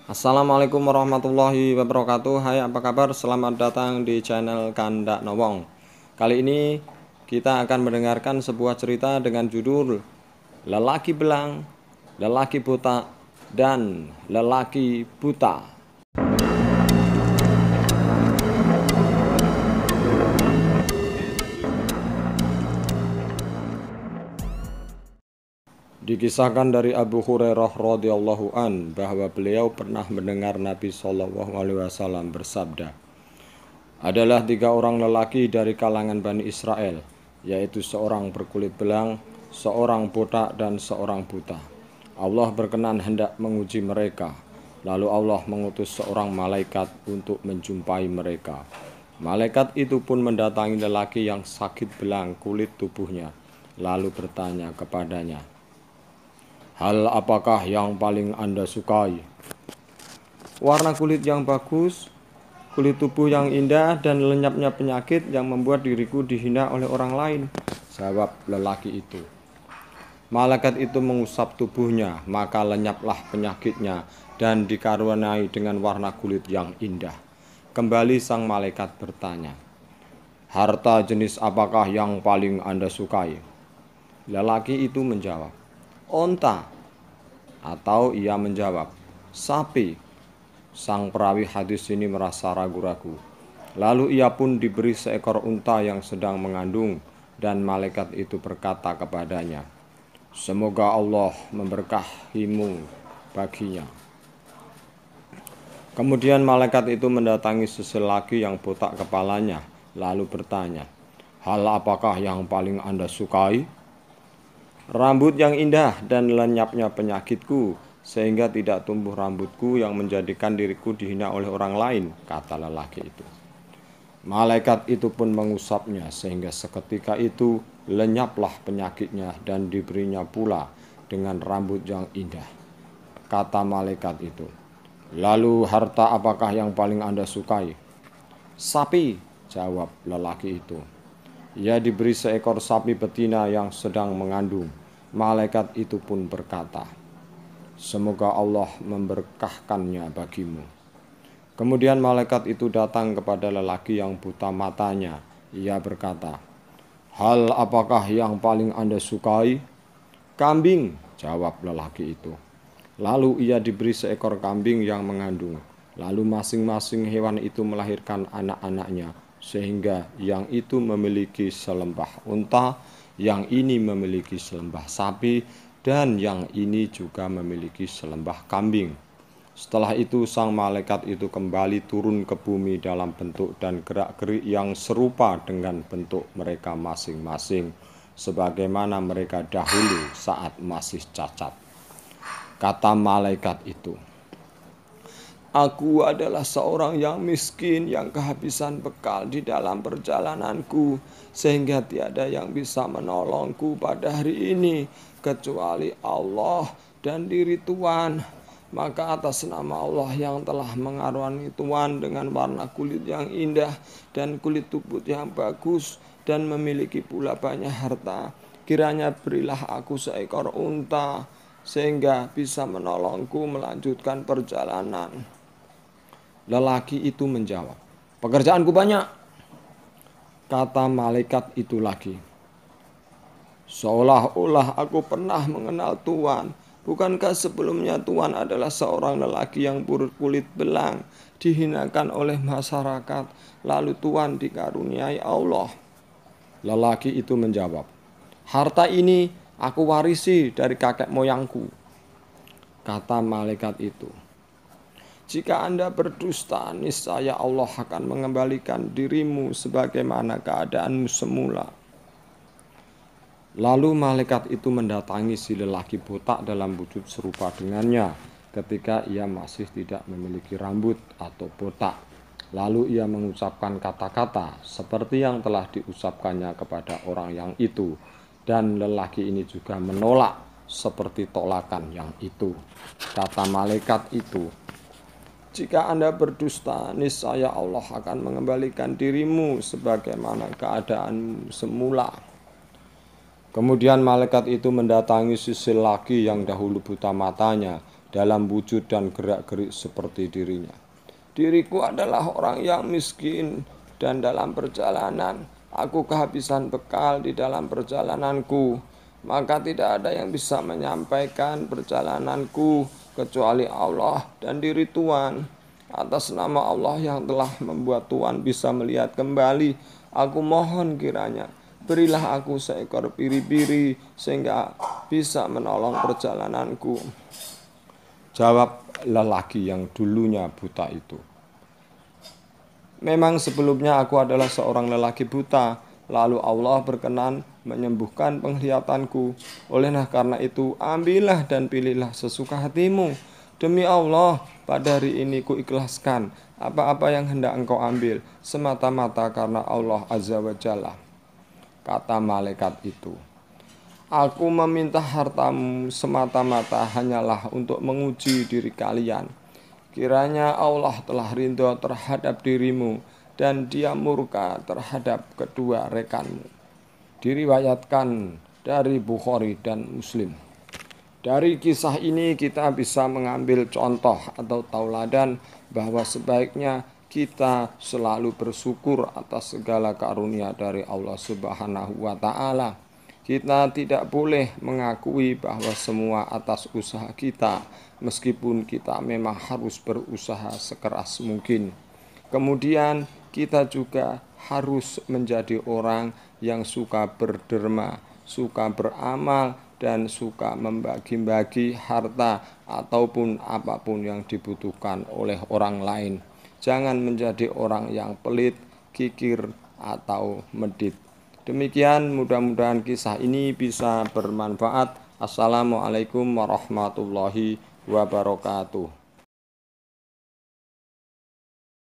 Assalamualaikum warahmatullahi wabarakatuh. Hai, apa kabar? Selamat datang di channel Kandak Nowong. Kali ini kita akan mendengarkan sebuah cerita dengan judul Lelaki Belang, Lelaki Buta, dan Lelaki Buta. Dikisahkan dari Abu Hurairah radhiyallahu an bahwa beliau pernah mendengar Nabi Shallallahu alaihi wasallam bersabda, adalah 3 orang lelaki dari kalangan Bani Israel, yaitu seorang berkulit belang, seorang botak, dan seorang buta. Allah berkenan hendak menguji mereka, lalu Allah mengutus seorang malaikat untuk menjumpai mereka. Malaikat itu pun mendatangi lelaki yang sakit belang kulit tubuhnya, lalu bertanya kepadanya, hal apakah yang paling Anda sukai? Warna kulit yang bagus, kulit tubuh yang indah, dan lenyapnya penyakit yang membuat diriku dihina oleh orang lain, jawab lelaki itu. Malaikat itu mengusap tubuhnya, maka lenyaplah penyakitnya dan dikaruniai dengan warna kulit yang indah. Kembali sang malaikat bertanya, harta jenis apakah yang paling Anda sukai? Lelaki itu menjawab, onta. Atau ia menjawab, sapi. Sang perawi hadis ini merasa ragu-ragu. Lalu ia pun diberi seekor unta yang sedang mengandung, dan malaikat itu berkata kepadanya, semoga Allah memberkahimu baginya. Kemudian malaikat itu mendatangi seselaki yang botak kepalanya, lalu bertanya, hal apakah yang paling Anda sukai? Rambut yang indah dan lenyapnya penyakitku, sehingga tidak tumbuh rambutku yang menjadikan diriku dihina oleh orang lain, kata lelaki itu. Malaikat itu pun mengusapnya, sehingga seketika itu lenyaplah penyakitnya dan diberinya pula dengan rambut yang indah. Kata malaikat itu, lalu harta apakah yang paling Anda sukai? Sapi, jawab lelaki itu. Ia diberi seekor sapi betina yang sedang mengandung. Malaikat itu pun berkata, semoga Allah memberkahkannya bagimu. Kemudian malaikat itu datang kepada lelaki yang buta matanya. Ia berkata, hal apakah yang paling Anda sukai? Kambing, jawab lelaki itu. Lalu ia diberi seekor kambing yang mengandung. Lalu masing-masing hewan itu melahirkan anak-anaknya, sehingga yang itu memiliki selembah unta, yang ini memiliki selembah sapi, dan yang ini juga memiliki selembah kambing. Setelah itu sang malaikat itu kembali turun ke bumi dalam bentuk dan gerak-gerik yang serupa dengan bentuk mereka masing-masing, sebagaimana mereka dahulu saat masih cacat. Kata malaikat itu, aku adalah seorang yang miskin yang kehabisan bekal di dalam perjalananku, sehingga tiada yang bisa menolongku pada hari ini kecuali Allah dan diri Tuhan. Maka atas nama Allah yang telah mengarungi Tuhan dengan warna kulit yang indah dan kulit tubuh yang bagus dan memiliki pula banyak harta, kiranya berilah aku seekor unta sehingga bisa menolongku melanjutkan perjalanan. Lelaki itu menjawab, pekerjaanku banyak. Kata malaikat itu lagi, seolah-olah aku pernah mengenal Tuhan. Bukankah sebelumnya Tuhan adalah seorang lelaki yang berkulit belang, dihinakan oleh masyarakat, lalu Tuhan dikaruniai Allah? Lelaki itu menjawab, harta ini aku warisi dari kakek moyangku. Kata malaikat itu, jika Anda berdusta, niscaya Allah akan mengembalikan dirimu sebagaimana keadaanmu semula. Lalu malaikat itu mendatangi si lelaki botak dalam wujud serupa dengannya ketika ia masih tidak memiliki rambut atau botak. Lalu ia mengucapkan kata-kata seperti yang telah diucapkannya kepada orang yang itu. Dan lelaki ini juga menolak seperti tolakan yang itu. Kata malaikat itu, jika Anda berdusta, niscaya Allah akan mengembalikan dirimu sebagaimana keadaanmu semula. Kemudian malaikat itu mendatangi si lelaki yang dahulu buta matanya dalam wujud dan gerak-gerik seperti dirinya. Diriku adalah orang yang miskin dan dalam perjalanan aku kehabisan bekal di dalam perjalananku. Maka tidak ada yang bisa menyampaikan perjalananku kecuali Allah dan diri Tuhan. Atas nama Allah yang telah membuat Tuhan bisa melihat kembali, aku mohon kiranya berilah aku seekor biri-biri sehingga bisa menolong perjalananku. Jawab lelaki yang dulunya buta itu. Memang sebelumnya aku adalah seorang lelaki buta, lalu Allah berkenan menyembuhkan penglihatanku. Olehnya karena itu, ambillah dan pilihlah sesuka hatimu. Demi Allah, pada hari ini ku ikhlaskan apa-apa yang hendak engkau ambil, semata-mata karena Allah Azza wa Jalla. Kata malaikat itu, aku meminta hartamu semata-mata hanyalah untuk menguji diri kalian. Kiranya Allah telah ridho terhadap dirimu dan dia murka terhadap kedua rekanmu. Diriwayatkan dari Bukhari dan Muslim. Dari kisah ini kita bisa mengambil contoh atau tauladan bahwa sebaiknya kita selalu bersyukur atas segala karunia dari Allah Subhanahu wa Ta'ala. Kita tidak boleh mengakui bahwa semua atas usaha kita, meskipun kita memang harus berusaha sekeras mungkin. Kemudian kita juga harus menjadi orang yang suka berderma, suka beramal, dan suka membagi-bagi harta ataupun apapun yang dibutuhkan oleh orang lain. Jangan menjadi orang yang pelit, kikir, atau medit. Demikian, mudah-mudahan kisah ini bisa bermanfaat. Assalamualaikum warahmatullahi wabarakatuh.